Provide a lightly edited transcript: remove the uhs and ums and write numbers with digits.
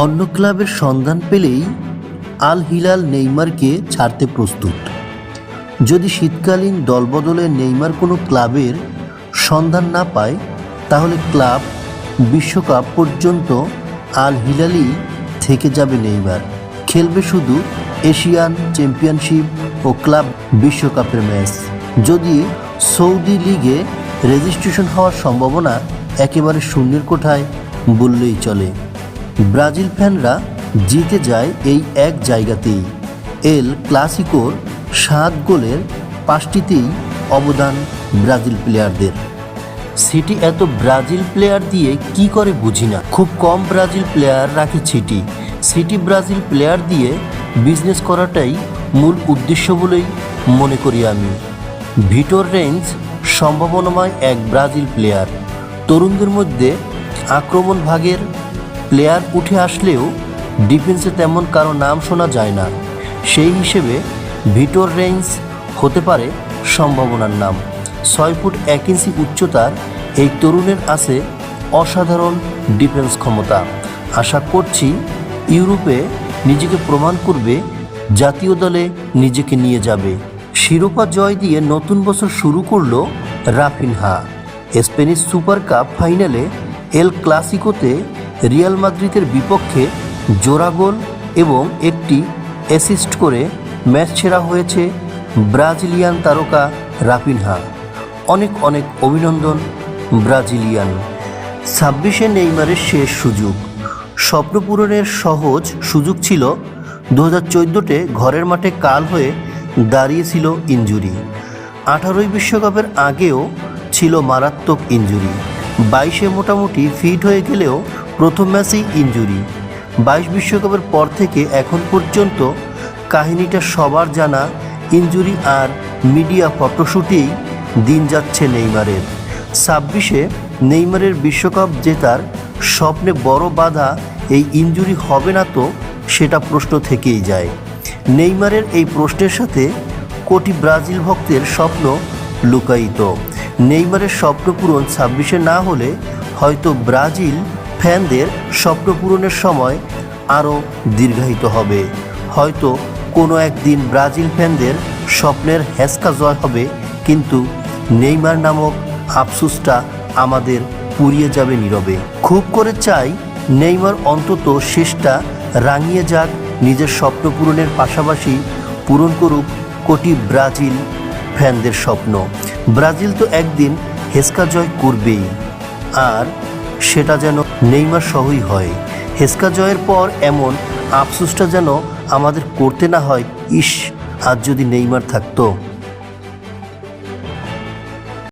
অন্য ক্লাবের সন্ধান পেলেই আল হিলাল নেইমারকে ছাড়তে প্রস্তুত। যদি শীতকালীন দলবদলে নেইমার কোনো ক্লাবের সন্ধান না পায়, তাহলে ক্লাব বিশ্বকাপ পর্যন্ত আল হিলালই থেকে যাবে। নেইমার খেলবে শুধু এশিয়ান চ্যাম্পিয়নশিপ ও ক্লাব বিশ্বকাপের ম্যাচ। যদি সৌদি লিগে রেজিস্ট্রেশন হওয়ার সম্ভাবনা একেবারে শূন্যের কোঠায় বললেই চলে। ব্রাজিল ফ্যানরা জিতে যায় এই এক জায়গাতেই। এল ক্লাসিকোর 7 গোলের 5টিতেই অবদান ব্রাজিল প্লেয়ারদের। সিটি এত ব্রাজিল প্লেয়ার দিয়ে কি করে বুঝি না। খুব কম ব্রাজিল প্লেয়ার রাখে সিটি ব্রাজিল প্লেয়ার দিয়ে বিজনেস করাটাই মূল উদ্দেশ্য বলেই মনে করি আমি। ভিটোর রেঞ্জ সম্ভাবনাময় এক ব্রাজিল প্লেয়ার। তরুণদের মধ্যে আক্রমণ ভাগের প্লেয়ার উঠে আসলেও ডিফেন্সে তেমন কারো নাম শোনা যায় না। সেই হিসেবে ভিটোর রেঞ্জ হতে পারে সম্ভাবনার নাম। 6 ফুট 1 ইঞ্চি উচ্চতার এই তরুণের আছে অসাধারণ ডিফেন্স ক্ষমতা। আশা করছি ইউরোপে নিজেকে প্রমাণ করবে, জাতীয় দলে নিজেকে নিয়ে যাবে। শিরোপা জয় দিয়ে নতুন বছর শুরু করলো রাফিনহা। স্প্যানিশ সুপার কাপ ফাইনালে এল ক্লাসিকোতে রিয়াল মাদ্রিদের বিপক্ষে জোড়া গোল এবং একটি অ্যাসিস্ট করে ম্যাচ সেরা হয়েছে ব্রাজিলিয়ান তারকা রাফিনহা। অনেক অনেক অভিনন্দন ব্রাজিলিয়ান। 26-এ নেইমারের শেষ সুযোগ। স্বপ্ন পূরণের সহজ সুযোগ ছিল। 2014-তে ঘরের মাঠে কাল হয়ে দাঁড়িয়েছিল ইনজুরি। 18 বিশ্বকাপের আগেও ছিল মারাত্মক ইনজুরি। 22-এ মোটামুটি ফিট হয়ে গেলেও প্রথম ম্যাচেই ইনজুরি। 22 বিশ্বকাপের পর থেকে এখন পর্যন্ত কাহিনীটা সবার জানা। ইনজুরি আর মিডিয়া ফটোশুটেই দিন যাচ্ছে নেইমারের। 26-এ নেইমারের বিশ্বকাপ জেতার স্বপ্নে বড় বাধা এই ইনজুরি হবে না তো, সেটা প্রশ্ন থেকেই যায়। নেইমারের এই প্রশ্নের সাথে কোটি ব্রাজিল ভক্তের স্বপ্ন লুকায়িত। নেইমারের স্বপ্ন পূরণ 26-এ না হলে হয়তো ব্রাজিল ফ্যানদের স্বপ্ন পূরণের সময় আরও দীর্ঘায়িত হবে। হয়তো কোনো একদিন ব্রাজিল ফ্যানদের স্বপ্নের হ্যাসকা জয় হবে, কিন্তু নেইমার নামক আফসোসটা আমাদের পুড়িয়ে যাবে নীরবে। খুব করে চাই নেইমার অন্তত শেষটা রাঙিয়ে যাক, নিজের স্বপ্ন পূরণের পাশাপাশি পূরণ করুক কোটি ব্রাজিল ফ্যানদের স্বপ্ন। ব্রাজিল তো একদিন হেসকা জয় করবেই, আর সেটা যেন নেইমার সহই হয়। হেসকা জয়ের পর এমন আফসোসটা যেন আমাদের করতে না হয়, ইস আজ যদি নেইমার থাকতো।